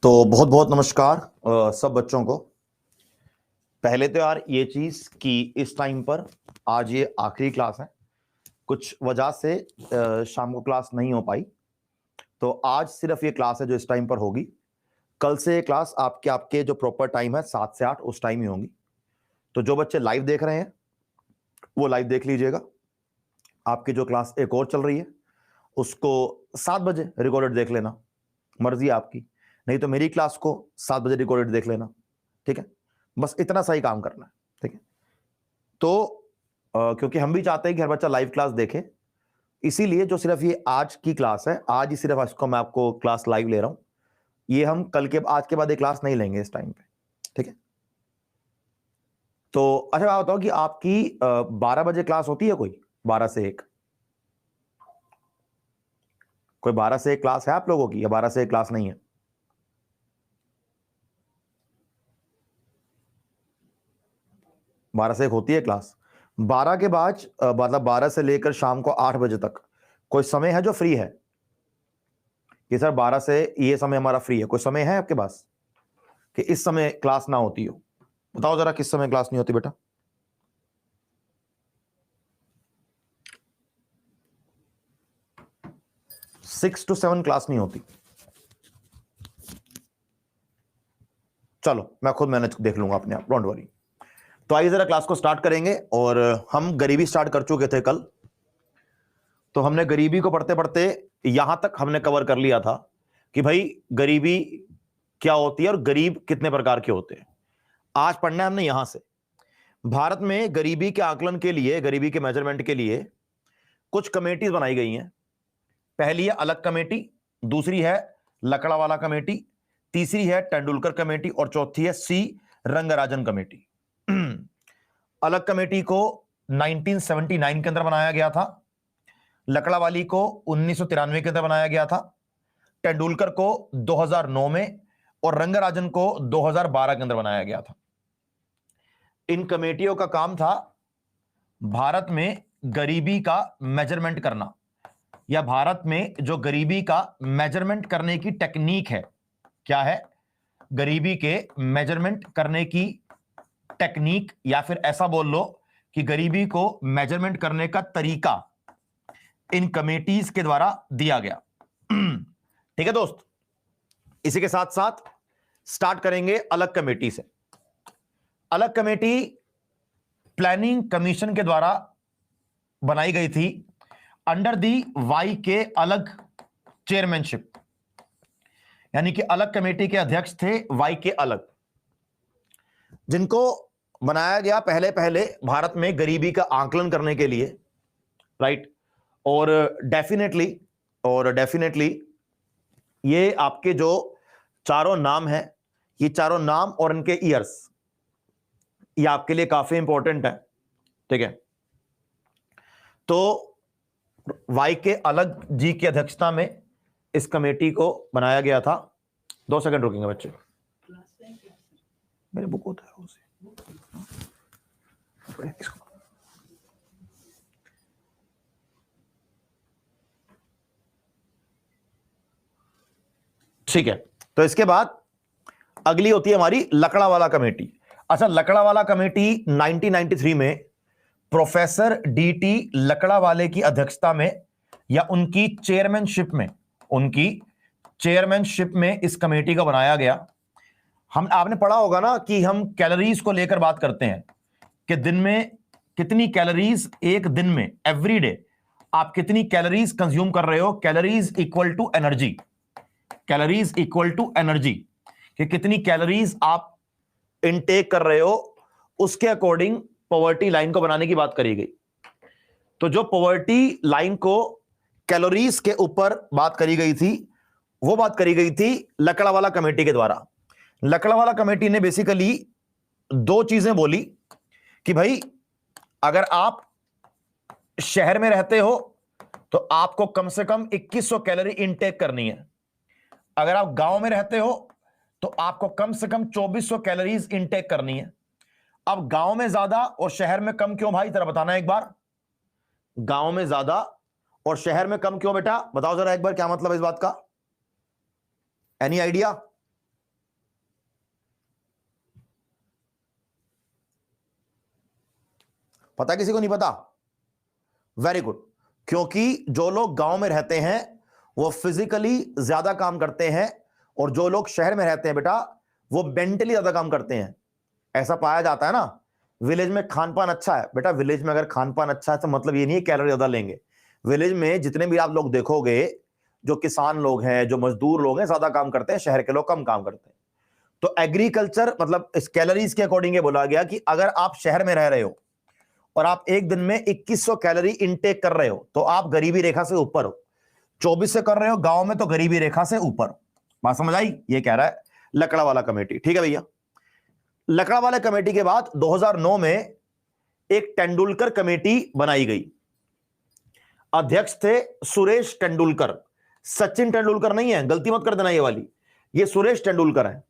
तो बहुत बहुत नमस्कार सब बच्चों को। पहले तो यार ये चीज कि इस टाइम पर आज ये आखिरी क्लास है, कुछ वजह से शाम को क्लास नहीं हो पाई, तो आज सिर्फ ये क्लास है जो इस टाइम पर होगी। कल से ये क्लास आपके आपके जो प्रॉपर टाइम है 7 से 8 उस टाइम ही होंगी। तो जो बच्चे लाइव देख रहे हैं वो लाइव देख लीजिएगा। आपकी जो क्लास एक और चल रही है उसको 7 बजे रिकॉर्डेड देख लेना, मर्जी है आपकी। नहीं तो मेरी क्लास को 7 बजे रिकॉर्डेड देख लेना, ठीक है। बस इतना सही काम करना है, ठीक है। तो क्योंकि हम भी चाहते हैं कि हर बच्चा लाइव क्लास देखे, इसीलिए जो सिर्फ ये आज की क्लास है, आज ही सिर्फ इसको मैं आपको क्लास लाइव ले रहा हूं। ये हम कल के आज के बाद ये क्लास नहीं लेंगे इस टाइम पे, ठीक है। तो अच्छा मैं बताऊं कि आपकी 12 बजे क्लास होती है कोई? 12 से 1 कोई 12 से 1 क्लास है आप लोगों की, या 12 से 1 क्लास नहीं है? बारह से 1 होती है क्लास। 12 के बाद मतलब 12 से लेकर शाम को 8 बजे तक कोई समय है जो फ्री है? कि सर 12 से ये समय हमारा फ्री है, कोई समय है आपके पास कि इस समय क्लास ना होती हो? बताओ जरा किस समय क्लास नहीं होती बेटा? सिक्स टू 7 क्लास नहीं होती। चलो मैं खुद मैनेज देख लूंगा अपने आप, डोंट वरी। तो आइए जरा क्लास को स्टार्ट करेंगे। और हम गरीबी स्टार्ट कर चुके थे कल, तो हमने गरीबी को पढ़ते पढ़ते यहां तक हमने कवर कर लिया था कि भाई गरीबी क्या होती है और गरीब कितने प्रकार के होते हैं। आज पढ़ना है हमने यहां से। भारत में गरीबी के आकलन के लिए, गरीबी के मेजरमेंट के लिए कुछ कमेटीज बनाई गई हैं। पहली है अलग कमेटी, दूसरी है लकड़ावाला कमेटी, तीसरी है तेंदुलकर कमेटी और चौथी है सी रंगराजन कमेटी। अलग कमेटी को 1979 के अंदर बनाया गया था, लकड़ावाली को 1993 के अंदर बनाया गया था, तेंदुलकर को 2009 में और रंगराजन को 2012 के अंदर बनाया गया था। इन कमेटियों का काम था भारत में गरीबी का मेजरमेंट करना, या भारत में जो गरीबी का मेजरमेंट करने की टेक्निक है, क्या है? गरीबी के मेजरमेंट करने की टेक्निक, या फिर ऐसा बोल लो कि गरीबी को मेजरमेंट करने का तरीका इन कमेटीज के द्वारा दिया गया। ठीक है दोस्त, इसी के साथ साथ स्टार्ट करेंगे अलग कमेटी से। अलग कमेटी प्लानिंग कमीशन के द्वारा बनाई गई थी अंडर दी वाई के अलग चेयरमैनशिप, यानी कि अलग कमेटी के अध्यक्ष थे वाई के अलग, जिनको बनाया गया पहले पहले भारत में गरीबी का आकलन करने के लिए, राइट। और डेफिनेटली ये आपके जो चारों नाम हैं, ये चारों नाम और इनके ईयर्स, ये आपके लिए काफी इंपॉर्टेंट है, ठीक है। तो वाई के अलग जी की अध्यक्षता में इस कमेटी को बनाया गया था। 2 सेकंड रुकेंगे बच्चे, मेरे बुक होता है उसे। ठीक है, तो इसके बाद अगली होती है हमारी लकड़ावाला कमेटी। अच्छा, लकड़ावाला कमेटी 1993 में प्रोफेसर डीटी लकड़ावाले की अध्यक्षता में या उनकी चेयरमैनशिप में इस कमेटी को बनाया गया। आपने पढ़ा होगा ना कि हम कैलोरीज को लेकर बात करते हैं कि दिन में कितनी कैलोरीज, एक दिन में एवरीडे आप कितनी कैलोरीज कंज्यूम कर रहे हो। Calories equal to energy, calories equal to energy, कि कितनी कैलोरीज आप इनटेक कर रहे हो, उसके अकॉर्डिंग पॉवर्टी लाइन को बनाने की बात करी गई। तो जो पॉवर्टी लाइन को कैलोरीज के ऊपर बात करी गई थी, वो बात करी गई थी लकड़ावाला कमेटी के द्वारा। लकड़ावाला कमेटी ने बेसिकली 2 चीजें बोली कि भाई अगर आप शहर में रहते हो तो आपको कम से कम 2100 कैलोरी इनटेक करनी है। अगर आप गांव में रहते हो तो आपको कम से कम 2400 कैलोरीज इनटेक करनी है। अब गांव में ज्यादा और शहर में कम क्यों भाई, जरा बताना एक बार। गांव में ज्यादा और शहर में कम क्यों बेटा, बताओ जरा एक बार, क्या मतलब इस बात का? Any idea? पता किसी को नहीं पता? Very good. क्योंकि जो लोग गांव में रहते हैं वो फिजिकली ज्यादा काम करते हैं, और जो लोग शहर में रहते हैं बेटा वो मेंटली ज्यादा काम करते हैं। ऐसा पाया जाता है ना। विलेज में खान पान अच्छा है बेटा, विलेज में अगर खान पान अच्छा है तो मतलब ये नहीं है कैलोरी ज्यादा लेंगे। विलेज में जितने भी आप लोग देखोगे, जो किसान लोग हैं, जो मजदूर लोग हैं, ज्यादा काम करते हैं, शहर के लोग कम काम करते हैं। तो एग्रीकल्चर मतलब इस कैलोरीज के अकॉर्डिंग ये बोला गया कि अगर आप शहर में रह रहे हो और आप एक दिन में 2100 कैलोरी इनटेक कर रहे हो तो आप गरीबी रेखा से ऊपर हो। 24 से कर रहे हो गांव में तो गरीबी रेखा से ऊपर। बात समझ आई? ये कह रहा है लकड़ावाला कमेटी। ठीक है भैया। लकड़ावाला कमेटी के बाद 2009 में एक तेंदुलकर कमेटी बनाई गई। अध्यक्ष थे सुरेश तेंदुलकर, सचिन तेंदुलकर नहीं है, गलती मत कर देना ये वाली, ये सुरेश तेंदुलकर है।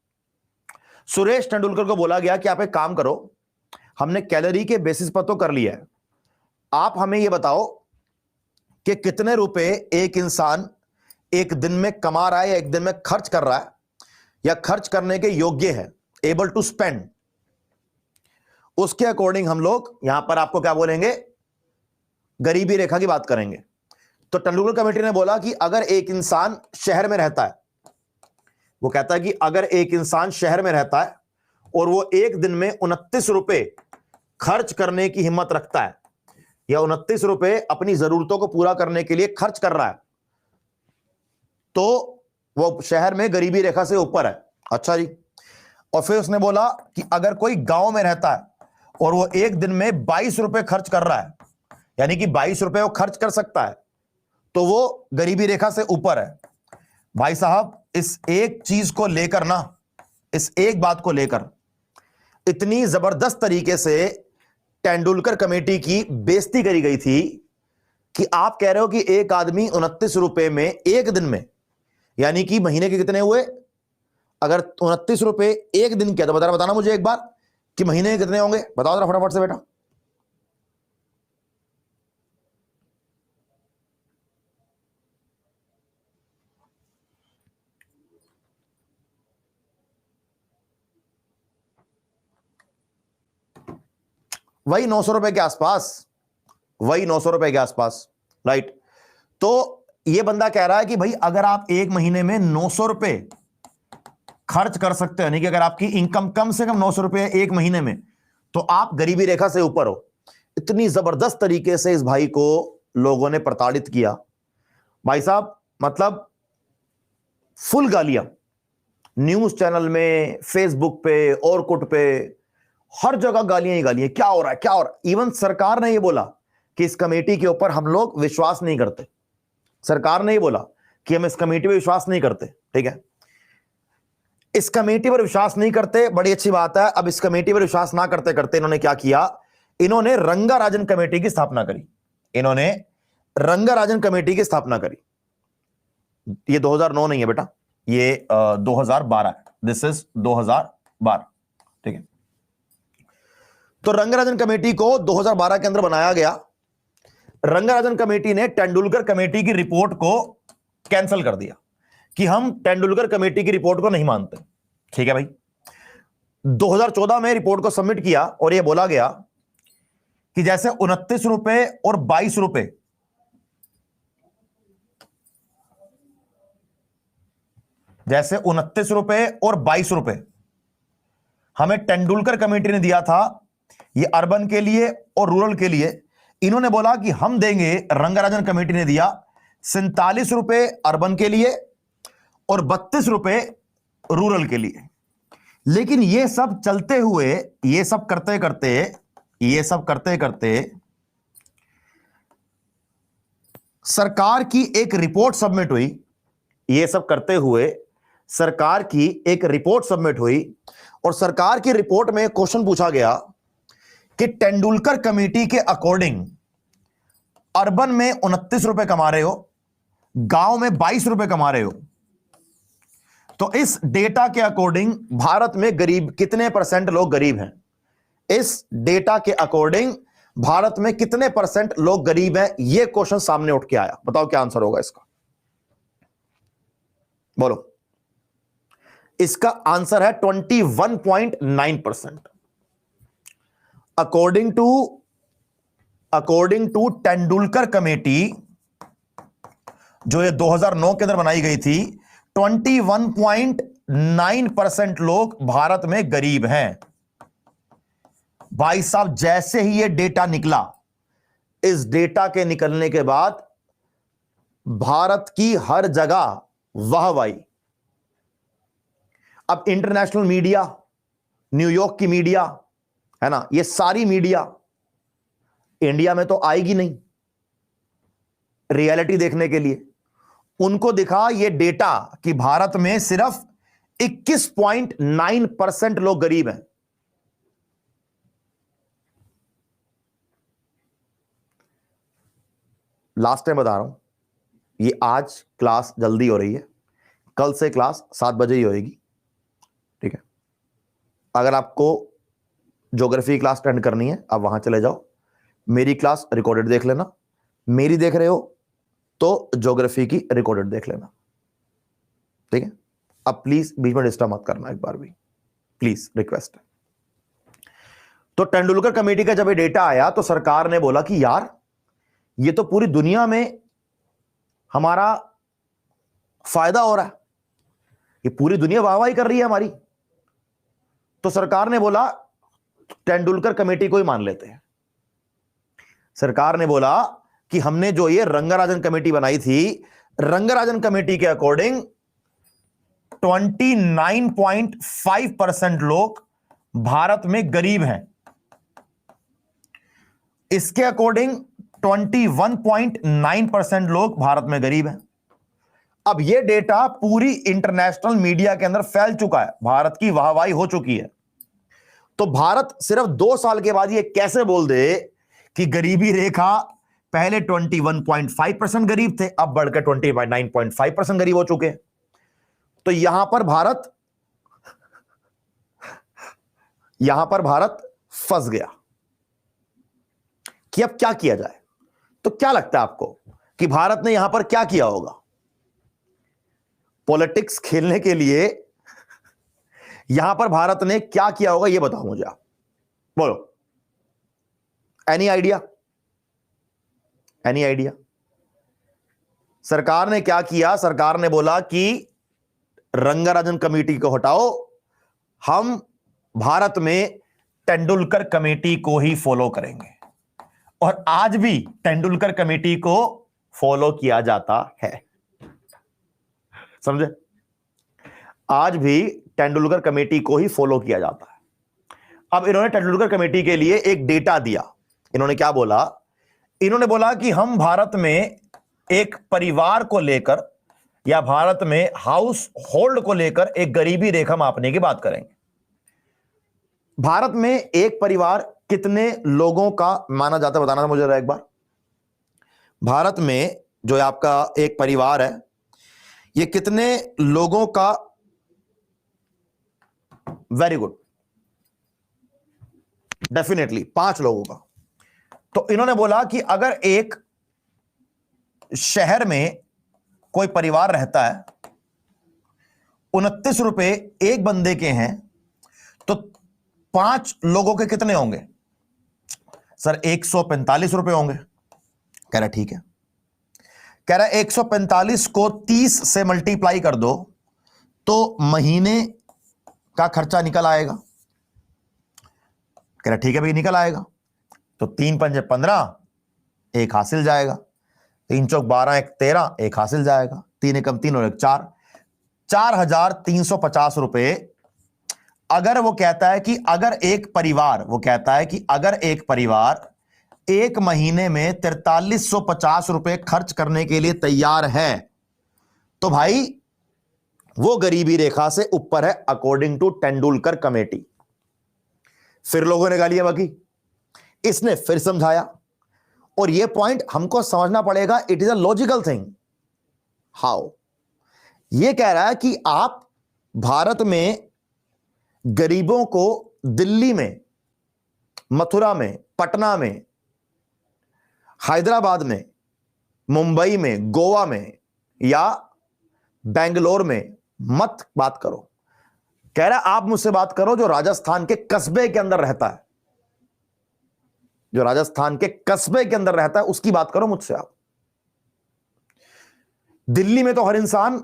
सुरेश तेंदुलकर को बोला गया कि आप एक काम करो, हमने कैलोरी के बेसिस पर तो कर लिया है, आप हमें यह बताओ कि कितने रुपए एक इंसान एक दिन में कमा रहा है या एक दिन में खर्च कर रहा है या खर्च करने के योग्य है, एबल टू स्पेंड। उसके अकॉर्डिंग हम लोग यहां पर आपको क्या बोलेंगे, गरीबी रेखा की बात करेंगे। तो तेंदुलकर कमेटी ने बोला कि अगर एक इंसान शहर में रहता है, वो कहता है कि अगर एक इंसान शहर में रहता है और वो एक दिन में 29 रुपए खर्च करने की हिम्मत रखता है या 29 रुपए अपनी जरूरतों को पूरा करने के लिए खर्च कर रहा है, तो वो शहर में गरीबी रेखा से ऊपर है। अच्छा जी। और फिर उसने बोला कि अगर कोई गांव में रहता है और वो एक दिन में 22 रुपए खर्च कर रहा है, यानी कि 22 रुपए वो खर्च कर सकता है, तो वो गरीबी रेखा से ऊपर है। भाई साहब, इस एक चीज को लेकर ना, इस एक बात को लेकर इतनी जबरदस्त तरीके से तेंदुलकर कमेटी की बेइज्जती करी गई थी कि आप कह रहे हो कि एक आदमी 29 रुपए में एक दिन में, यानी कि महीने के कितने हुए, अगर 29 रुपए एक दिन के, तो बताना मुझे एक बार कि महीने के कितने होंगे, बताओ जरा फटाफट से बेटा। वही 900 रुपए के आसपास, वही 900 रुपए के आसपास, राइट। तो ये बंदा कह रहा है कि भाई अगर आप एक महीने में 900 रुपए खर्च कर सकते हो, यानी कि अगर आपकी इनकम कम से कम 900 रुपए एक महीने में, तो आप गरीबी रेखा से ऊपर हो। इतनी जबरदस्त तरीके से इस भाई को लोगों ने प्रताड़ित किया भाई साहब, मतलब फुल गालियां न्यूज चैनल में, फेसबुक पे, ऑरकुट पे, हर जगह गालियां ही गालियां। क्या हो रहा है, क्या हो रहा है। इवन सरकार ने यह बोला कि इस कमेटी के ऊपर हम लोग विश्वास नहीं करते। सरकार ने यह बोला कि हम इस कमेटी पर विश्वास नहीं करते। ठीक है, इस कमेटी पर विश्वास नहीं करते, बड़ी अच्छी बात है। अब इस कमेटी पर विश्वास ना करते करते इन्होंने क्या किया, इन्होंने रंगाराजन कमेटी की स्थापना करी। इन्होंने रंगाराजन कमेटी की स्थापना करी। ये 2009 नहीं है बेटा, ये 2012 है। This is 2012। ठीक है, तो रंगाराजन कमेटी को 2012 के अंदर बनाया गया। रंगाराजन कमेटी ने तेंदुलकर कमेटी की रिपोर्ट को कैंसिल कर दिया कि हम तेंदुलकर कमेटी की रिपोर्ट को नहीं मानते। ठीक है भाई। 2014 में रिपोर्ट को सबमिट किया और यह बोला गया कि जैसे 29 रुपए और 22 रुपए, जैसे 29 रुपए और 22 रुपए हमें तेंदुलकर कमेटी ने दिया था, ये अर्बन के लिए और रूरल के लिए। इन्होंने बोला कि हम देंगे, रंगाराजन कमेटी ने दिया 47 रुपए अर्बन के लिए और 32 रुपए रूरल के लिए। लेकिन ये सब चलते हुए, ये सब करते करते सरकार की एक रिपोर्ट सबमिट हुई। ये सब करते हुए सरकार की एक रिपोर्ट सबमिट हुई और सरकार की रिपोर्ट में क्वेश्चन पूछा गया कि तेंदुलकर कमेटी के अकॉर्डिंग अर्बन में 29 रुपए कमा रहे हो, गांव में 22 रुपए कमा रहे हो, तो इस डेटा के अकॉर्डिंग भारत में गरीब कितने परसेंट लोग गरीब हैं? इस डेटा के अकॉर्डिंग भारत में कितने परसेंट लोग गरीब हैं? यह क्वेश्चन सामने उठ के आया। बताओ क्या आंसर होगा इसका, बोलो। इसका आंसर है 21.9%। According to according to Tendulkar committee, जो ये 2009 के अंदर बनाई गई थी, 21.9% लोग भारत में गरीब हैं। भाई साहब, जैसे ही ये डेटा निकला, इस डेटा के निकलने के बाद भारत की हर जगह वाहवाही। अब इंटरनेशनल मीडिया, न्यूयॉर्क की मीडिया है ना, ये सारी मीडिया इंडिया में तो आएगी नहीं रियलिटी देखने के लिए। उनको दिखा ये डेटा कि भारत में सिर्फ 21.9% लोग गरीब हैं। लास्ट टाइम बता रहा हूं, ये आज क्लास जल्दी हो रही है, कल से क्लास 7 बजे ही होएगी, ठीक है। अगर आपको ज्योग्राफी क्लास अटेंड करनी है, आप वहां चले जाओ, मेरी क्लास रिकॉर्डेड देख लेना, मेरी देख रहे हो तो ज्योग्राफी की रिकॉर्डेड देख लेना, ठीक है। अब प्लीज बीच में डिस्टर्ब मत करना एक बार भी, प्लीज रिक्वेस्ट है। तो तेंदुलकर कमेटी का जब ये डेटा आया तो सरकार ने बोला कि यार ये तो पूरी दुनिया में हमारा फायदा हो रहा है, ये पूरी दुनिया वाहवाही कर रही है हमारी। तो सरकार ने बोला तेंदुलकर कमेटी को ही मान लेते हैं। सरकार ने बोला कि हमने जो ये रंगाराजन कमेटी बनाई थी, रंगाराजन कमेटी के अकॉर्डिंग 29.5% लोग भारत में गरीब हैं। इसके अकॉर्डिंग 21.9% लोग भारत में गरीब हैं। अब यह डेटा पूरी इंटरनेशनल मीडिया के अंदर फैल चुका है, भारत की वाहवाही हो चुकी है। तो भारत सिर्फ 2 साल के बाद ये कैसे बोल दे कि गरीबी रेखा, पहले 21.5% गरीब थे, अब बढ़कर 29.5% गरीब हो चुके हैं। तो यहां पर भारत फंस गया कि अब क्या किया जाए। तो क्या लगता है आपको कि भारत ने यहां पर क्या किया होगा? पॉलिटिक्स खेलने के लिए यहां पर भारत ने क्या किया होगा, यह बताओ मुझे आप, बोलो। Any idea? Any idea? सरकार ने क्या किया? सरकार ने बोला कि रंगाराजन कमेटी को हटाओ, हम भारत में तेंदुलकर कमेटी को ही फॉलो करेंगे। और आज भी तेंदुलकर कमेटी को फॉलो किया जाता है, समझे? आज भी तेंदुलकर कमेटी को ही फॉलो किया जाता है। अब इन्होंने तेंदुलकर कमेटी के लिए एक डेटा दिया। इन्होंने क्या बोला? इन्होंने बोला कि हम भारत में एक परिवार को लेकर या भारत में हाउस होल्ड को लेकर एक गरीबी रेखा मापने की बात करेंगे। भारत में एक परिवार कितने लोगों का माना जाता है, बताना था मुझे जरा एक बार। भारत में जो आपका एक परिवार है, ये कितने लोगों का? वेरी गुड, डेफिनेटली 5 लोगों का। तो इन्होंने बोला कि अगर एक शहर में कोई परिवार रहता है, 29 रुपए एक बंदे के हैं, तो 5 लोगों के कितने होंगे? सर 145 रुपए होंगे। कह रहा ठीक है। कह रहा 145 को 30 से मल्टीप्लाई कर दो तो महीने का खर्चा निकल आएगा। कह रहा ठीक है भाई, निकल आएगा। तो 3 पंजे 15, एक हासिल जाएगा। 3 चौक 12, एक 13, एक हासिल जाएगा। 3 एकम 3 और एक 4, 4,350 रुपए। अगर वो कहता है कि अगर एक परिवार एक महीने में 4350 रुपए खर्च करने के लिए तैयार है, तो भाई वो गरीबी रेखा से ऊपर है, अकॉर्डिंग टू तेंदुलकर कमेटी। फिर लोगों ने गालियां बकी, इसने फिर समझाया। और यह पॉइंट हमको समझना पड़ेगा, it is a logical thing. How? यह कह रहा है कि आप भारत में गरीबों को दिल्ली में, मथुरा में, पटना में, हैदराबाद में, मुंबई में, गोवा में या बेंगलोर में मत बात करो। कह रहा आप मुझसे बात करो जो राजस्थान के कस्बे के अंदर रहता है। जो राजस्थान के कस्बे के अंदर रहता है उसकी बात करो मुझसे आप। दिल्ली में तो हर इंसान,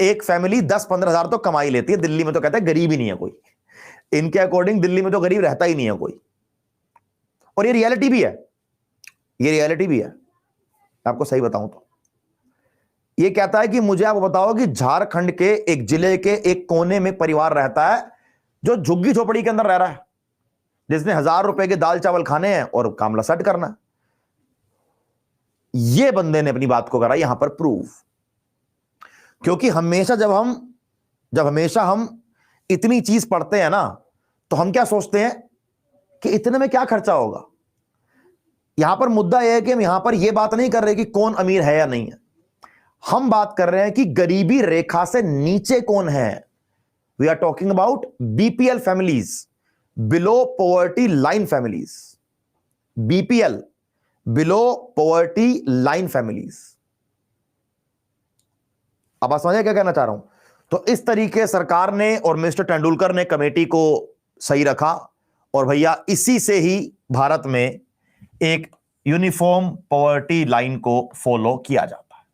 एक फैमिली 10-15 हजार तो कमा ही लेती है, दिल्ली में तो कहते हैं गरीब ही नहीं है कोई, इनके अकॉर्डिंग दिल्ली में तो गरीब रहता ही नहीं है कोई। और ये रियलिटी भी है, ये रियलिटी भी है। आपको सही बताऊं तो ये कहता है कि मुझे आप बताओ कि झारखंड के एक जिले के एक कोने में परिवार रहता है जो झुग्गी झोपड़ी के अंदर रह रहा है, जिसने 1000 रुपए के दाल चावल खाने हैं और कामला सेट करना है। ये बंदे ने अपनी बात को करा यहां पर प्रूव, क्योंकि हमेशा जब हमेशा हम इतनी चीज पढ़ते हैं ना तो हम क्या सोचते हैं कि इतने में क्या खर्चा होगा। यहां पर मुद्दा यह है कि हम यहां पर यह बात नहीं कर रहे कि कौन अमीर है या नहीं है, हम बात कर रहे हैं कि गरीबी रेखा से नीचे कौन है। We are talking about BPL families, below poverty line families, BPL, below poverty line families. अब आप समझे क्या कहना चाह रहा हूं। तो इस तरीके सरकार ने और मिस्टर तेंदुलकर ने कमेटी को सही रखा और भैया इसी से ही भारत में एक यूनिफॉर्म पॉवर्टी लाइन को फॉलो किया जाता है।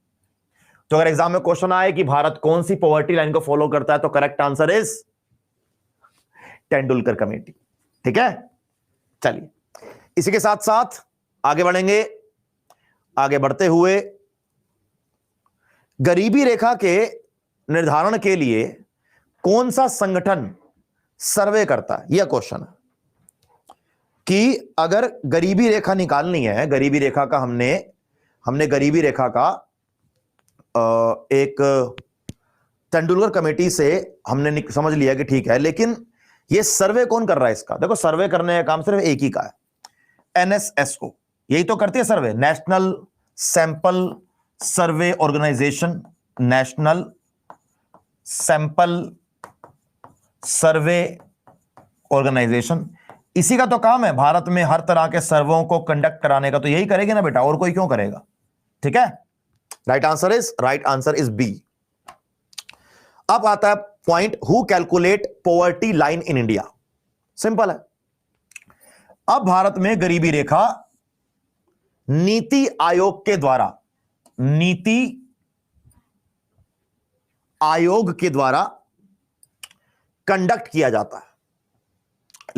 तो अगर एग्जाम में क्वेश्चन आए कि भारत कौन सी पॉवर्टी लाइन को फॉलो करता है तो correct answer is Tendulkar committee. ठीक है, चलिए इसी के साथ साथ आगे बढ़ेंगे। आगे बढ़ते हुए गरीबी रेखा के निर्धारण के लिए कौन सा संगठन सर्वे करता है, यह क्वेश्चन है कि अगर गरीबी रेखा निकालनी है, गरीबी रेखा का हमने गरीबी रेखा का एक तेंदुलकर कमेटी से हमने समझ लिया कि ठीक है, लेकिन यह सर्वे कौन कर रहा है इसका। देखो सर्वे करने का काम सिर्फ एक ही का है, एनएसएसओ, यही तो करती है survey, national sample survey organisation, national sample survey organisation. इसी का तो काम है भारत में हर तरह के सर्वों को कंडक्ट कराने का, तो यही करेगी ना बेटा, और कोई क्यों करेगा। ठीक है, राइट आंसर इज बी। अब आता है point, who calculate poverty line in India. Simple है, अब भारत में गरीबी रेखा नीति आयोग के द्वारा, नीति आयोग के द्वारा कंडक्ट किया जाता है।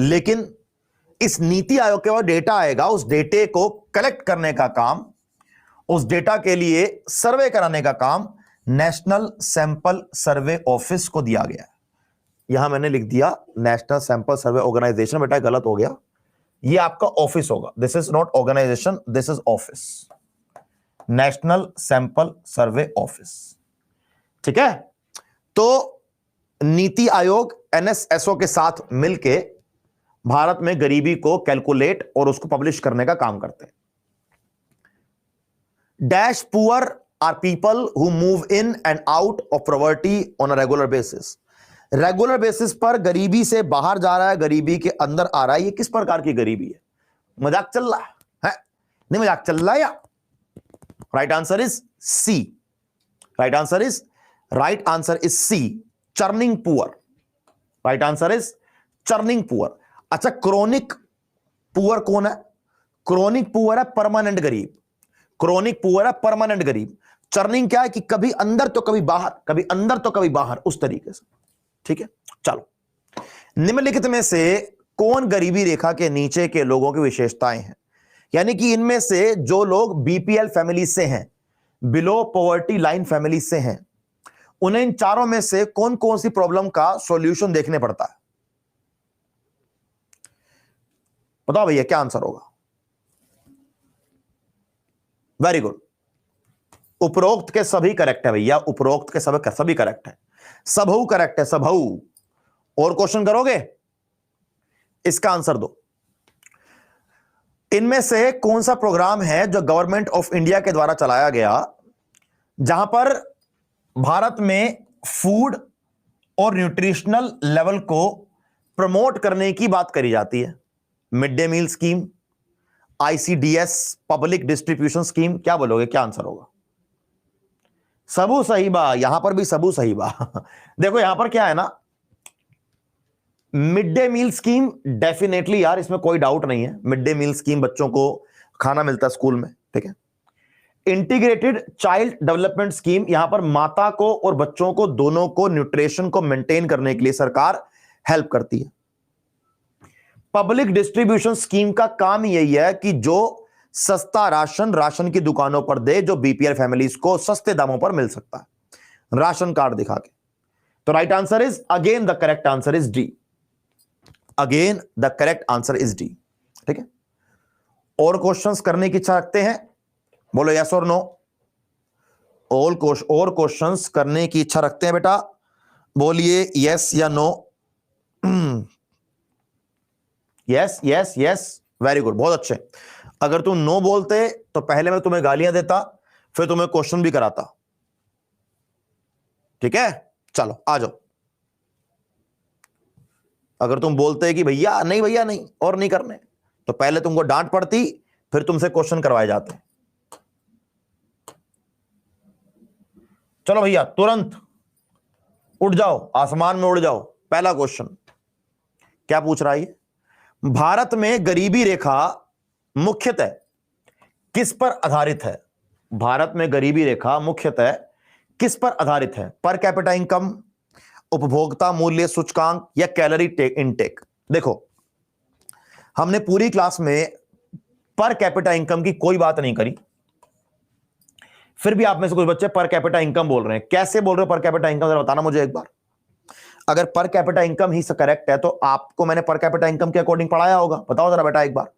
लेकिन इस नीति आयोग के बाद डेटा आएगा, उस डेटे को कलेक्ट करने का काम, उस डेटा के लिए सर्वे कराने का काम नेशनल सैंपल सर्वे ऑफिस को दिया गया है। यहां मैंने लिख दिया नेशनल सैंपल सर्वे ऑर्गेनाइजेशन, बेटा गलत हो गया, यह आपका ऑफिस होगा। This is not organisation, this is office, national sample survey office. ठीक है, तो नीति आयोग एनएसएसओ के साथ मिलके भारत में गरीबी को कैलकुलेट और उसको पब्लिश करने का काम करते हैं। Dash poor are people who move in and out of poverty on a regular basis. Regular basis पर गरीबी से बाहर जा रहा है, गरीबी के अंदर आ रहा है, ये किस प्रकार की गरीबी है। मजाक चल रहा है? नहीं मजाक चल रहा है या? Right answer is C, right answer is C, churning poor. Right answer is churning poor. अच्छा, क्रोनिक पुअर कौन है? क्रोनिक पुअर है परमानेंट गरीब, क्रोनिक पुअर है परमानेंट गरीब। चर्निंग क्या है कि कभी अंदर तो कभी बाहर, कभी अंदर तो कभी बाहर, उस तरीके से। ठीक है, चलो निम्नलिखित में से कौन गरीबी रेखा के नीचे के लोगों की विशेषताएं हैं, यानी कि इनमें से जो लोग बीपीएल फैमिली से हैं, बिलो पॉवर्टी लाइन फैमिली से हैं, उन्हें इन चारों में से कौन कौन सी प्रॉब्लम का सॉल्यूशन देखने पड़ता है। बताओ भैया क्या आंसर होगा। वेरी गुड, उपरोक्त के सभी करेक्ट है भैया, उपरोक्त के सभी करेक्ट है, सबहू करेक्ट है, सबहू। और क्वेश्चन करोगे, इसका आंसर दो। इनमें से कौन सा प्रोग्राम है जो गवर्नमेंट ऑफ इंडिया के द्वारा चलाया गया, जहां पर भारत में फूड और न्यूट्रिशनल लेवल को प्रमोट करने की बात करी जाती है। Mid day meal scheme, ICDS, public distribution scheme, क्या बोलोगे, क्या आंसर होगा? सबू सही बा, यहां पर भी सबू सही बा। देखो यहां पर क्या है ना, mid day meal scheme definitely यार, इसमें कोई डाउट नहीं है, मिड डे मील स्कीम, बच्चों को खाना मिलता है स्कूल में, ठीक है। इंटीग्रेटेड चाइल्ड डेवलपमेंट स्कीम, यहां पर माता को और बच्चों को दोनों को न्यूट्रिशन को मेंटेन करने के लिए सरकार हेल्प करती है। पब्लिक डिस्ट्रीब्यूशन स्कीम का काम यही है कि जो सस्ता राशन की दुकानों पर दे, जो बीपीएल फैमिलीज को सस्ते दामों पर मिल सकता है राशन कार्ड दिखा के। तो right answer is again the correct answer is D, again the correct answer is D, ठीक है। और क्वेश्चंस करने की इच्छा रखते हैं, बोलो यस और नो। और क्वेश्चंस करने की इच्छा रखते हैं बेटा, बोलिए यस या no. Yes yes yes, very good, बहुत अच्छे। अगर तुम नो बोलते तो पहले मैं तुम्हें गालियां देता, फिर तुम्हें क्वेश्चन भी कराता, ठीक है। चलो आ जाओ। अगर तुम बोलते कि भैया नहीं और नहीं करने, तो पहले तुमको डांट पड़ती, फिर तुमसे क्वेश्चन करवाए जाते। चलो भैया तुरंत उठ जाओ, आसमान में उड़ जाओ। पहला क्वेश्चन क्या पूछ रहा है? भारत में गरीबी रेखा मुख्यतः किस पर आधारित है? भारत में गरीबी रेखा मुख्यतः किस पर आधारित है? पर कैपिटा इनकम, उपभोक्ता मूल्य सूचकांक, या कैलोरी इनटेक? देखो, हमने पूरी क्लास में पर कैपिटा इनकम की कोई बात नहीं करी, फिर भी आप में से कुछ बच्चे पर कैपिटा इनकम बोल रहे हैं। कैसे बोल रहे हो पर कैपिटा इनकम, जरा बताना मुझे एक बार। अगर पर कैपिटा इनकम ही करेक्ट है तो आपको मैंने पर कैपिटा इनकम के अकॉर्डिंग पढ़ाया होगा। बताओ जरा बेटा एक बार।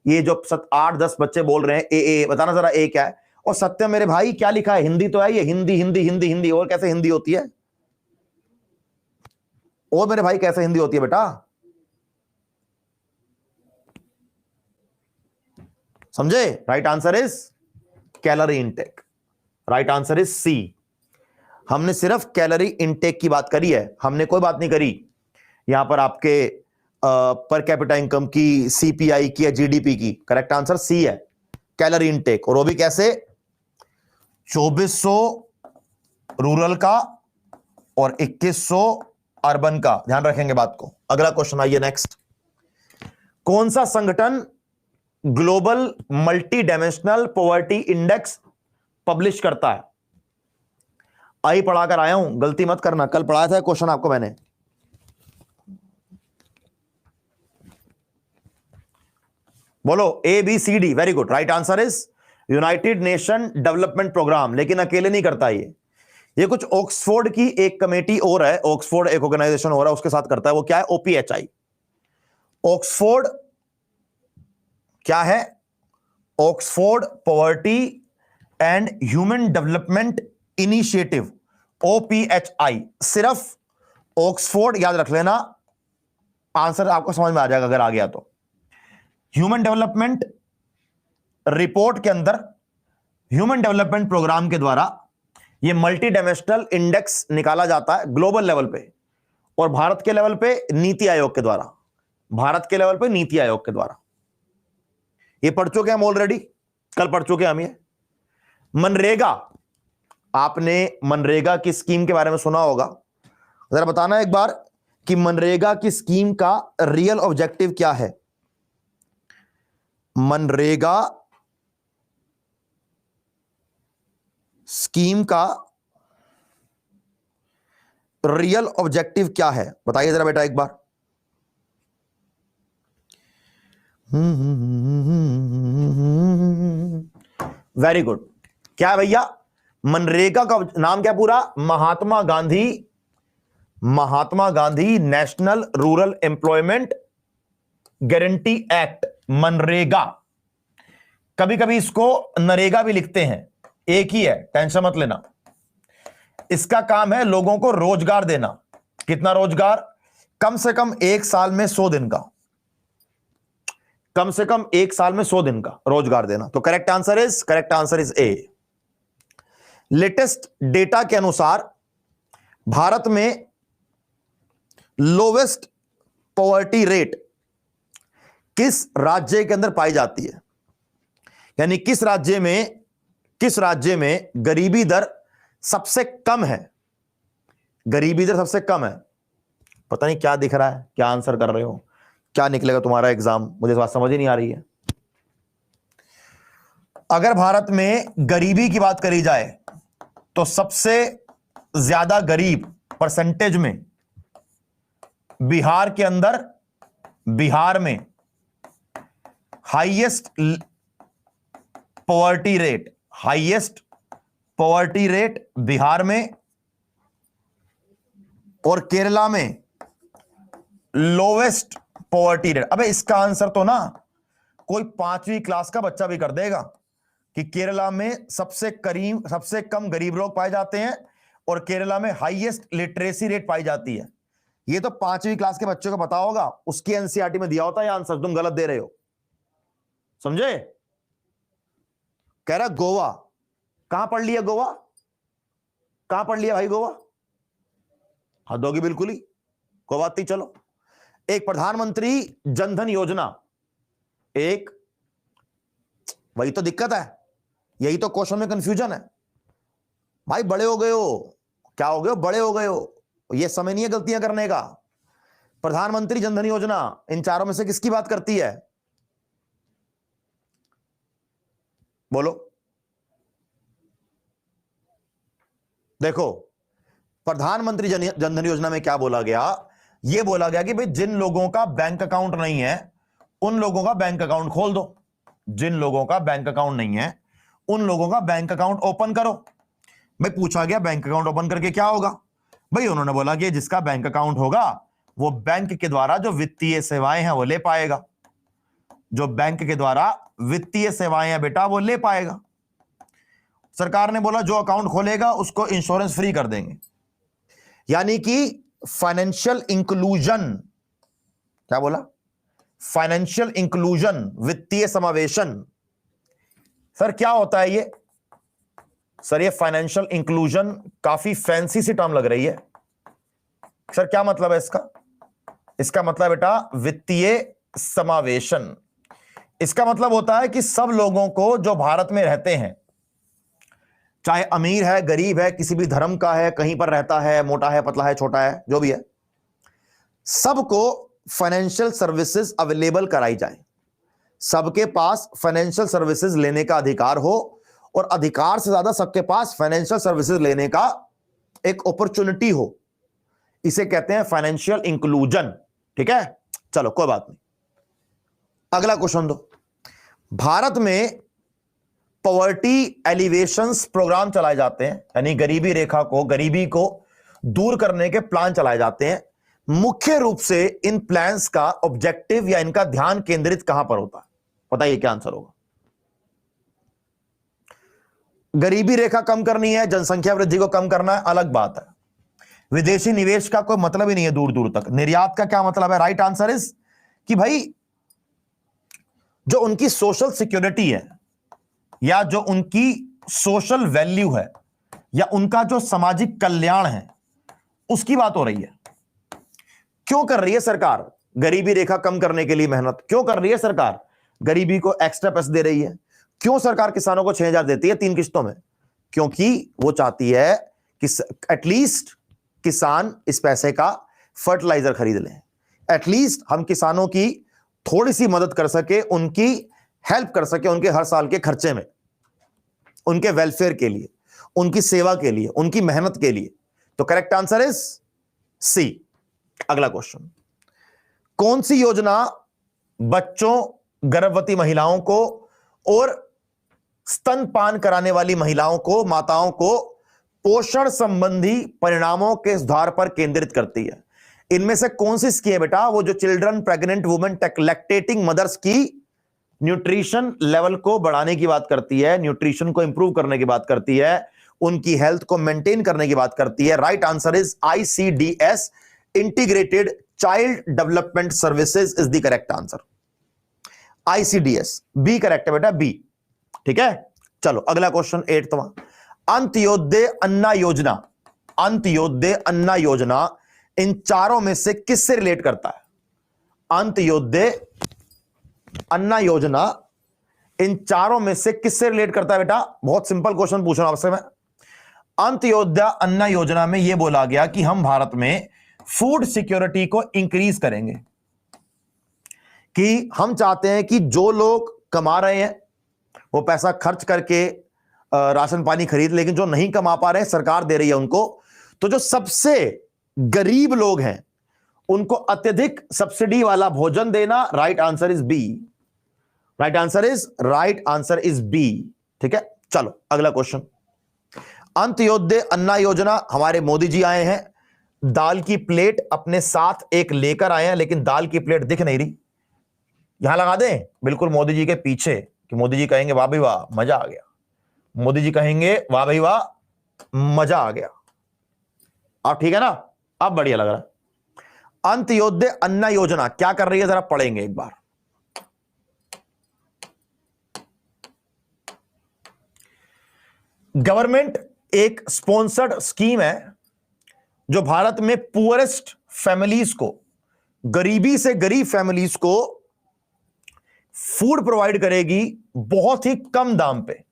ये जो 8-10 बच्चे बोल रहे हैं ए, बताना जरा ए क्या है। और सत्य मेरे भाई क्या लिखा है? हिंदी तो है ये, हिंदी हिंदी हिंदी हिंदी। और कैसे हिंदी होती है? और मेरे भाई कैसे हिंदी होती है बेटा? समझे? Right answer is calorie intake. Right answer is C. हमने सिर्फ कैलोरी इनटेक की बात करी है, हमने कोई बात नहीं करी यहां पर आपके पर कैपिटा इनकम की, सीपीआई की, या जीडीपी की। करेक्ट आंसर सी है, कैलोरी इनटेक। और वो भी कैसे? 2400 रूरल का और 2100 अर्बन का। ध्यान रखेंगे बात को। अगला क्वेश्चन आइए नेक्स्ट। कौन सा संगठन global multi dimensional poverty index publish करता है? आई पढ़ाकर आया हूं, गलती मत करना, कल पढ़ाया था क्वेश्चन आपको मैंने। बोलो A B C D. Very good, right answer is United Nation development programme. लेकिन अकेले नहीं करता ये कुछ ऑक्सफोर्ड की एक कमेटी और है, ऑक्सफोर्ड एक ऑर्गेनाइजेशन हो रहा है, उसके साथ करता है। वो क्या है? ओपीएचआई। ऑक्सफोर्ड क्या है? Oxford poverty and human development initiative, OPHI. सिर्फ ऑक्सफोर्ड याद रख लेना, आंसर आपको समझ में आ जाएगा अगर आ गया तो। ह्यूमन डेवलपमेंट रिपोर्ट के अंदर, ह्यूमन डेवलपमेंट प्रोग्राम के द्वारा यह मल्टी डायमेंशनल इंडेक्स निकाला जाता है ग्लोबल लेवल पे, और भारत के लेवल पे नीति आयोग के द्वारा। भारत के लेवल पे नीति आयोग के द्वारा। ये पढ़ चुके हम ऑलरेडी, कल पढ़ चुके हम ये। मनरेगा, आपने मनरेगा की स्कीम के बारे में सुना होगा। जरा बताना एक बार कि मनरेगा की स्कीम का रियल ऑब्जेक्टिव क्या है? मनरेगा स्कीम का रियल ऑब्जेक्टिव क्या है? बताइए जरा बेटा एक बार। Very good. क्या भैया? मनरेगा का नाम क्या पूरा? Mahatma Gandhi national rural employment guarantee act, MNREGA. कभी कभी इसको नरेगा भी लिखते हैं, एक ही है, टेंशन मत लेना। इसका काम है लोगों को रोजगार देना। कितना रोजगार? कम से कम एक साल में 100 दिन का, कम से कम एक साल में 100 दिन का रोजगार देना। तो correct answer is a. Latest data के अनुसार भारत में लोवेस्ट पॉवर्टी रेट किस राज्य के अंदर पाई जाती है? यानी किस राज्य में गरीबी दर सबसे कम है? गरीबी दर सबसे कम है। पता नहीं क्या दिख रहा है, क्या आंसर कर रहे हो, क्या निकलेगा तुम्हारा एग्जाम, मुझे इस बात समझ ही नहीं आ रही है। अगर भारत में गरीबी की बात करी जाए तो सबसे ज्यादा गरीब परसेंटेज में बिहार के अंदर, बिहार में highest poverty rate, highest poverty rate Bihar में, और केरला में लोवेस्ट पॉवर्टी रेट। अबे इसका आंसर तो ना कोई 5वीं क्लास का बच्चा भी कर देगा कि केरला में सबसे कम गरीब लोग पाए जाते हैं और केरला में हाईएस्ट लिटरेसी रेट पाई जाती है। ये तो 5वीं क्लास के बच्चों को पता होगा, उसकी एनसीईआरटी में दिया होता है आंसर, तुम गलत दे रहे हो, समझे। कह रहा गोवा, कहां पढ़ लिया गोवा, कहां पढ़ लिया भाई गोवा, हद होगी बिल्कुल ही, कोई बात नहीं। चलो, एक प्रधानमंत्री जनधन योजना, एक, वही तो दिक्कत है, यही तो क्वेश्चन में कंफ्यूजन है भाई। बड़े हो गए हो, क्या हो गए हो, बड़े हो गए हो, ये समय नहीं है गलतियां करने का। प्रधानमंत्री जनधन योजना इन चारों में से किसकी बात करती है, बोलो। देखो, प्रधानमंत्री जनधन योजना में क्या बोला गया, यह बोला गया कि भाई जिन लोगों का बैंक अकाउंट नहीं है उन लोगों का बैंक अकाउंट खोल दो, जिन लोगों का बैंक अकाउंट नहीं है उन लोगों का बैंक अकाउंट ओपन करो। भाई पूछा गया बैंक अकाउंट ओपन करके क्या होगा, भाई उन्होंने बोला कि जिसका बैंक अकाउंट होगा वो बैंक के द्वारा जो वित्तीय सेवाएं हैं वो ले पाएगा, जो बैंक के द्वारा वित्तीय सेवाएं हैं बेटा वो ले पाएगा। सरकार ने बोला जो अकाउंट खोलेगा उसको इंश्योरेंस फ्री कर देंगे, यानी कि फाइनेंशियल इंक्लूजन, क्या बोला, फाइनेंशियल इंक्लूजन, वित्तीय समावेशन। सर क्या होता है ये, सर ये फाइनेंशियल इंक्लूजन काफी फैंसी सी टर्म लग रही है, सर क्या मतलब है इसका, इसका मतलब बेटा वित्तीय समावेशन। इसका मतलब होता है कि सब लोगों को जो भारत में रहते हैं, चाहे अमीर है गरीब है, किसी भी धर्म का है, कहीं पर रहता है, मोटा है पतला है छोटा है जो भी है, सबको फाइनेंशियल सर्विसेज अवेलेबल कराई जाए, सबके पास फाइनेंशियल सर्विसेज लेने का अधिकार हो, और अधिकार से ज्यादा सबके पास फाइनेंशियल सर्विसेज लेने का एक अपॉर्चुनिटी हो, इसे कहते हैं फाइनेंशियल इंक्लूजन। ठीक है, चलो कोई बात नहीं, अगला क्वेश्चन दो। भारत में पॉवर्टी एलिवेशंस प्रोग्राम चलाए जाते हैं, यानी गरीबी रेखा को, गरीबी को दूर करने के प्लान चलाए जाते हैं। मुख्य रूप से इन प्लान्स का ऑब्जेक्टिव या इनका ध्यान केंद्रित कहां पर होता है, बताइए क्या आंसर होगा। गरीबी रेखा कम करनी है, जनसंख्या वृद्धि को कम करना है, अलग बात है। विदेशी निवेश का कोई मतलब ही नहीं है दूर दूर तक। निर्यात का क्या मतलब है, राइट आंसर इज कि भाई जो उनकी सोशल सिक्योरिटी है, या जो उनकी सोशल वैल्यू है, या उनका जो सामाजिक कल्याण है, उसकी बात हो रही है। क्यों कर रही है सरकार गरीबी रेखा कम करने के लिए मेहनत, क्यों कर रही है सरकार, गरीबी को एक्स्ट्रा पैसे दे रही है, क्यों सरकार किसानों को 6,000 देती है 3 किश्तों में, क्योंकि वो चाहती है कि एटलीस्ट किसान इस पैसे का फर्टिलाइजर खरीद लें, एटलीस्ट हम किसानों की थोड़ी सी मदद कर सके, उनकी हेल्प कर सके, उनके हर साल के खर्चे में, उनके वेलफेयर के लिए, उनकी सेवा के लिए, उनकी मेहनत के लिए। तो करेक्ट आंसर इज सी। अगला क्वेश्चन, कौन सी योजना बच्चों, गर्भवती महिलाओं को और स्तनपान कराने वाली महिलाओं को, माताओं को पोषण संबंधी परिणामों के सुधार पर केंद्रित करती है? इनमें से कौन सी स्कीम है बेटा, वो जो children, pregnant women, lactating mothers की न्यूट्रिशन लेवल को बढ़ाने की बात करती है, न्यूट्रिशन को इंप्रूव करने की बात करती है, उनकी हेल्थ को मेंटेन करने की बात करती है। Right answer is ICDS, integrated child development services is the correct answer. ICDS B correct है बेटा, बी। ठीक है, चलो अगला क्वेश्चन 8वां। अंत्योदय अन्ना योजना, अंत्योदय अन्ना योजना इन चारों में से किससे रिलेट करता है? अंत्योदय अन्ना योजना इन चारों में से किससे रिलेट करता है बेटा? बहुत सिंपल क्वेश्चन पूछ रहा हूं आपसे मैं। अंत्योदय अन्ना योजना में यह बोला गया कि हम भारत में फूड सिक्योरिटी को इंक्रीज करेंगे, कि हम चाहते हैं कि जो लोग कमा रहे हैं वो पैसा खर्च करके राशन पानी खरीद, लेकिन जो नहीं कमा पा रहे हैं सरकार दे रही है उनको। तो जो सबसे गरीब लोग हैं उनको अत्यधिक सब्सिडी वाला भोजन देना। Right answer is B. Right answer is B. ठीक है, चलो अगला क्वेश्चन। अंत्योदय अन्ना योजना, हमारे मोदी जी आए हैं, दाल की प्लेट अपने साथ एक लेकर आए हैं, लेकिन दाल की प्लेट दिख नहीं रही। यहां लगा दें बिल्कुल मोदी जी के पीछे, कि मोदी जी कहेंगे वाह भाई वाह मजा आ गया। मोदी जी कहेंगे वाह भाई वाह मजा आ गया। अब ठीक है ना, अब बढ़िया लग रहा है। अंत्योदय अन्ना योजना क्या कर रही है, जरा पढ़ेंगे एक बार। गवर्नमेंट एक स्पॉन्सर्ड स्कीम है जो भारत में पुअरेस्ट फैमिलीज को, गरीबी से गरीब फैमिलीज को फूड प्रोवाइड करेगी बहुत ही कम दाम पे।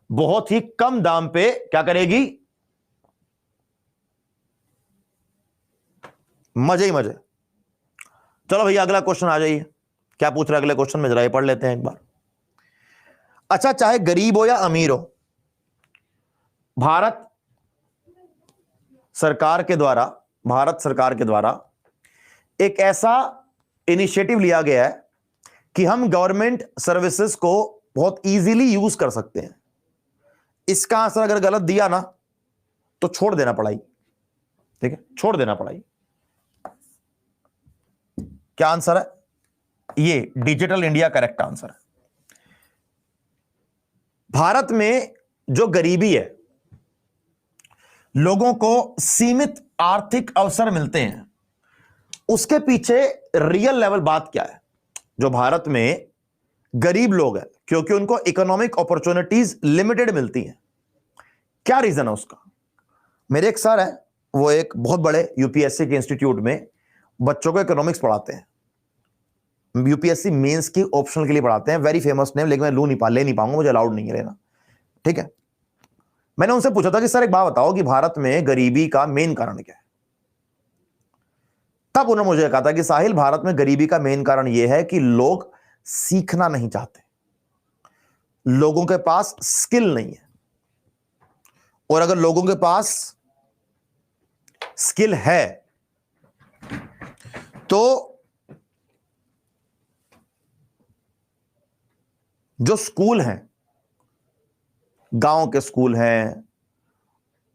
बहुत ही कम दाम पे क्या करेगी, मजे ही मजे। चलो भैया अगला क्वेश्चन आ जाइए, क्या पूछ रहे हैं अगले क्वेश्चन में, जरा ये पढ़ लेते हैं एक बार। अच्छा, चाहे गरीब हो या अमीर हो, भारत सरकार के द्वारा एक ऐसा इनिशिएटिव लिया गया है कि हम गवर्नमेंट सर्विसेज को बहुत इजीली यूज कर सकते हैं। इसका आंसर अगर गलत दिया ना तो छोड़ देना पढ़ाई। ठीक है, छोड़ देना पढ़ाई। क्या आंसर है, ये डिजिटल इंडिया करेक्ट आंसर है। भारत में जो गरीबी है, लोगों को सीमित आर्थिक अवसर मिलते हैं, उसके पीछे रियल लेवल बात क्या है। जो भारत में गरीब लोग हैं क्योंकि उनको इकोनॉमिक अपॉर्चुनिटीज लिमिटेड मिलती हैं। क्या रीजन है उसका। मेरे एक सर है, वो एक बहुत बड़े यूपीएससी के इंस्टीट्यूट में बच्चों को इकोनॉमिक्स पढ़ाते हैं। यूपीएससी मेंस की ऑप्शनल के लिए पढ़ाते हैं, वेरी फेमस नेम, लेकिन मैं ले नहीं पाऊंगा, मुझे अलाउड नहीं है लेना। ठीक है, मैंने उनसे पूछा था कि सर एक बात बताओ कि भारत में गरीबी का मेन कारण क्या है। तब उन्होंने मुझे कहा था कि साहिल, भारत में गरीबी का मेन कारण यह है कि लोग सीखना नहीं चाहते, लोगों के पास स्किल नहीं है। और अगर लोगों के पास स्किल है तो जो स्कूल हैं, गांव के स्कूल हैं,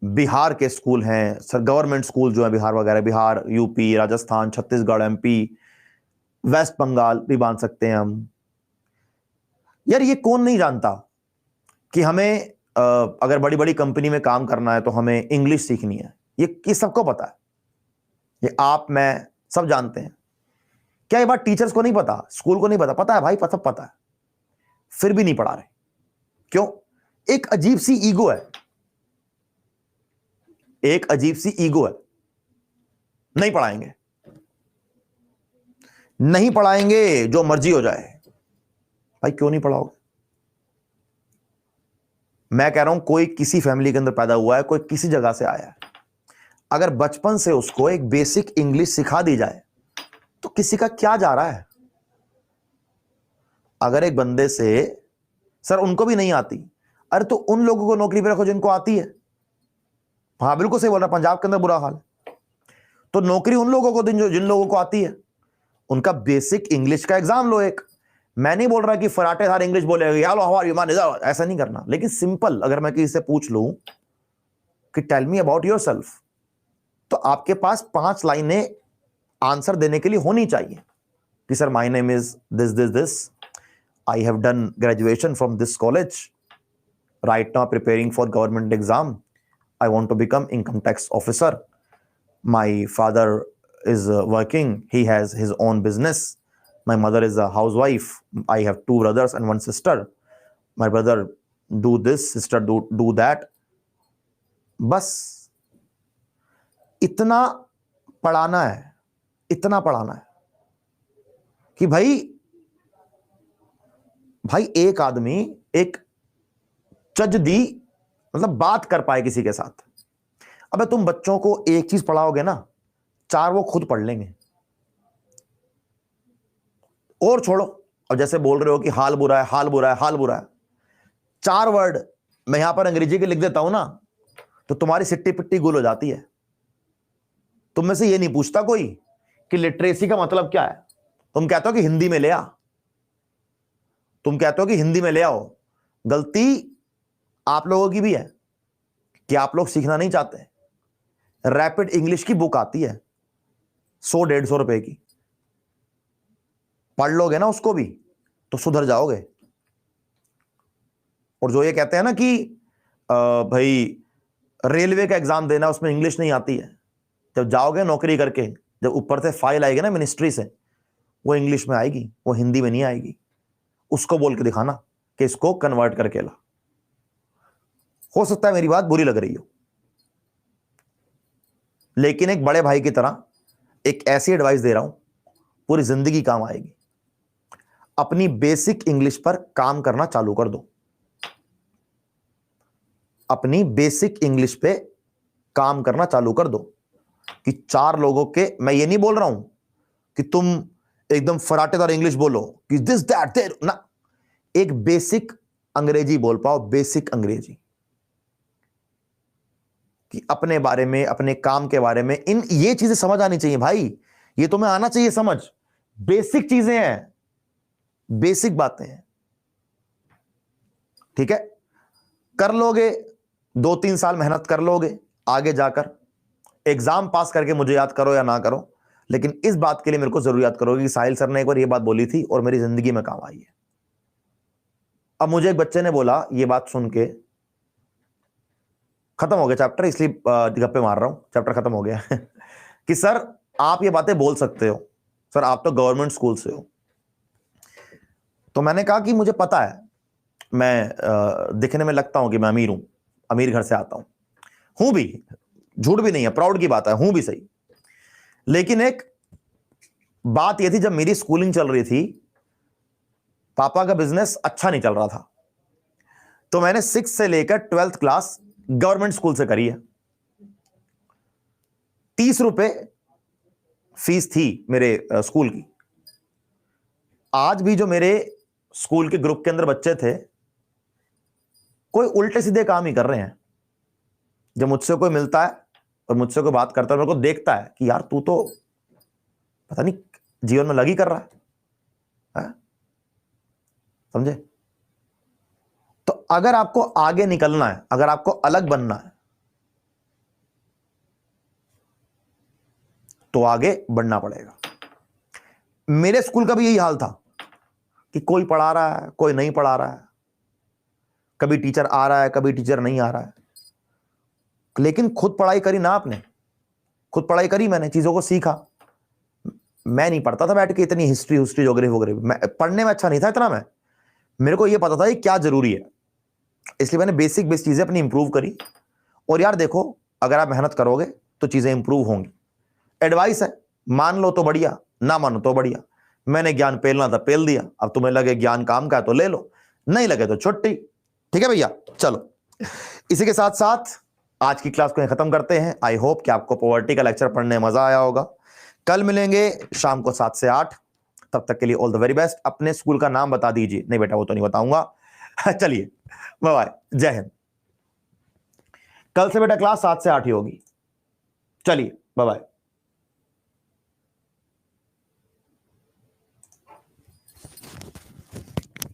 बिहार के स्कूल हैं, सर गवर्नमेंट स्कूल जो है बिहार वगैरह, Bihar, UP, Rajasthan, Chhattisgarh, MP, West Bengal भी मान सकते हैं हम। यार ये कौन नहीं जानता कि हमें अगर बड़ी बड़ी कंपनी में काम करना है तो हमें इंग्लिश सीखनी है। ये सबको पता है, ये आप मैं सब जानते हैं। क्या ये बात टीचर्स को नहीं पता, स्कूल को नहीं पता? पता है भाई, सब पता है, फिर भी नहीं पढ़ा रहे। क्यों? एक अजीब सी ईगो है, एक अजीब सी ईगो है। नहीं पढ़ाएंगे, नहीं पढ़ाएंगे, जो मर्जी हो जाए। भाई क्यों नहीं पढ़ाओगे? मैं कह रहा हूं कोई किसी फैमिली के अंदर पैदा हुआ है, कोई किसी जगह से आया है, अगर बचपन से उसको एक बेसिक इंग्लिश सिखा दी जाए तो किसी का क्या जा रहा है। अगर एक बंदे से सर उनको भी नहीं आती, अरे तो उन लोगों को नौकरी पे रखो जिनको आती है। हाँ बिल्कुल सही बोल रहा, पंजाब के अंदर बुरा हाल है। तो नौकरी उन लोगों को जिन लोगों को आती है, उनका बेसिक इंग्लिश का एग्जाम लो। एक मैं नहीं बोल रहा कि फराटेदार इंग्लिश बोलेगा, ऐसा नहीं करना, लेकिन सिंपल अगर मैं किसी से पूछ लूं कि टेल मी अबाउट योरसेल्फ, तो आपके पास 5 लाइनें आंसर देने के लिए होनी चाहिए कि sir my name is this this this, I have done graduation from this college, right now preparing for government exam, I want to become income tax officer, my father is working, he has his own business, my mother is a housewife, I have 2 brothers and 1 sister, my brother do this, sister do that। बस इतना पढ़ाना है, इतना पढ़ाना है कि भाई एक आदमी एक चजदी मतलब बात कर पाए किसी के साथ। अबे तुम बच्चों को एक चीज पढ़ाओगे ना, 4 वो खुद पढ़ लेंगे। और छोड़ो, अब जैसे बोल रहे हो कि हाल बुरा है, हाल बुरा है, हाल बुरा है, 4 वर्ड मैं यहां पर अंग्रेजी के लिख देता हूं ना, तो तुम्हारी सिट्टी पिट्टी गुल हो जाती है। तुम में से ये नहीं पूछता कोई कि लिटरेसी का मतलब क्या है। तुम कहते हो कि हिंदी में ले आ, तुम कहते हो कि हिंदी में ले आओ। गलती आप लोगों की भी है कि आप लोग सीखना नहीं चाहते। रैपिड इंग्लिश की बुक आती है 100-150 रुपए की, पढ़ लोगे ना उसको भी तो सुधर जाओगे। और जो ये कहते हैं ना कि भाई रेलवे का एग्जाम देना, उसमें इंग्लिश नहीं आती है, जब जाओगे नौकरी करके, जब ऊपर से फाइल आएगी ना मिनिस्ट्री से, वो इंग्लिश में आएगी, वो हिंदी में नहीं आएगी। उसको बोल के दिखाना कि इसको कन्वर्ट करके ला। हो सकता है मेरी बात बुरी लग रही हो, लेकिन एक बड़े भाई की तरह एक ऐसी एडवाइस दे रहा हूं, पूरी जिंदगी काम आएगी। अपनी बेसिक इंग्लिश पर काम करना चालू कर दो। अपनी बेसिक इंग्लिश पे काम करना चालू कर दो कि 4 लोगों के, मैं ये नहीं बोल रहा हूं कि तुम एकदम फराटेदार इंग्लिश बोलो कि दिस दैट देयर ना, एक बेसिक अंग्रेजी बोल पाओ, बेसिक अंग्रेजी कि अपने बारे में, अपने काम के बारे में, इन ये चीजें समझ आनी चाहिए भाई, ये तुम्हें आना चाहिए समझ। बेसिक चीजें हैं, बेसिक बातें हैं, ठीक है। कर लोगे, 2-3 साल मेहनत कर लोगे, आगे जाकर एग्जाम पास करके मुझे याद करो या ना करो, लेकिन इस बात के लिए मेरे को जरूर याद करोगे कि साहिल सर ने एक बार ये बात बोली थी और मेरी जिंदगी में काम आई है। अब मुझे एक बच्चे ने बोला, ये बात सुन के, खत्म हो गया चैप्टर इसलिए गप्पे मार रहा हूं, चैप्टर खत्म हो गया कि सर आप ये बातें बोल सकते हो, सर आप तो गवर्नमेंट स्कूल से हो। तो मैंने कहा कि मुझे पता है, मैं दिखने में लगता हूं कि मैं अमीर हूं, अमीर घर से आता हूं भी, झूठ भी नहीं है, प्राउड की बात है, हूं भी सही। लेकिन एक बात यह थी, जब मेरी स्कूलिंग चल रही थी, पापा का बिजनेस अच्छा नहीं चल रहा था, तो मैंने 6 से लेकर 12th क्लास गवर्नमेंट स्कूल से करी है। 30 रुपए फीस थी मेरे स्कूल की। आज भी जो मेरे स्कूल के ग्रुप के अंदर बच्चे थे, कोई उल्टे सीधे काम ही कर रहे हैं। जब मुझसे कोई मिलता है और मुझसे कोई बात करता है, मेरे को देखता है कि यार तू तो पता नहीं जीवन में लगी कर रहा है, समझे। तो अगर आपको आगे निकलना है, अगर आपको अलग बनना है, तो आगे बढ़ना पड़ेगा। मेरे स्कूल का भी यही हाल था कि कोई पढ़ा रहा है, कोई नहीं पढ़ा रहा है, कभी टीचर आ रहा है, कभी टीचर नहीं आ रहा है। लेकिन खुद पढ़ाई करी ना आपने, खुद पढ़ाई करी मैंने, चीजों को सीखा। मैं नहीं पढ़ता था बैठ के इतनी हिस्ट्री ज्योग्राफी वगैरह, मैं पढ़ने में अच्छा नहीं था इतना, मेरे को यह पता था कि क्या जरूरी है, इसलिए मैंने बेसिक चीजें अपनी इंप्रूव करी। और यार देखो, अगर आप मेहनत करोगे तो चीजें इंप्रूव होंगी। एडवाइस है, मान लो तो बढ़िया, ना मानो तो बढ़िया। मैंने ज्ञान पेलना था पेल दिया, अब तुम्हें लगे ज्ञान काम का है तो ले लो, नहीं लगे तो छुट्टी। ठीक है भैया, चलो इसी के साथ साथ आज की क्लास को खत्म करते हैं। आई होप कि आपको पॉवर्टी का लेक्चर पढ़ने में मजा आया होगा। कल मिलेंगे शाम को 7 से 8, तब तक के लिए ऑल द वेरी बेस्ट। अपने स्कूल का नाम बता दीजिए। नहीं बेटा वो तो नहीं बताऊंगा चलिए बाय बाय, जय हिंद। कल से बेटा क्लास 7 से 8 ही होगी। चलिए बाय बाय।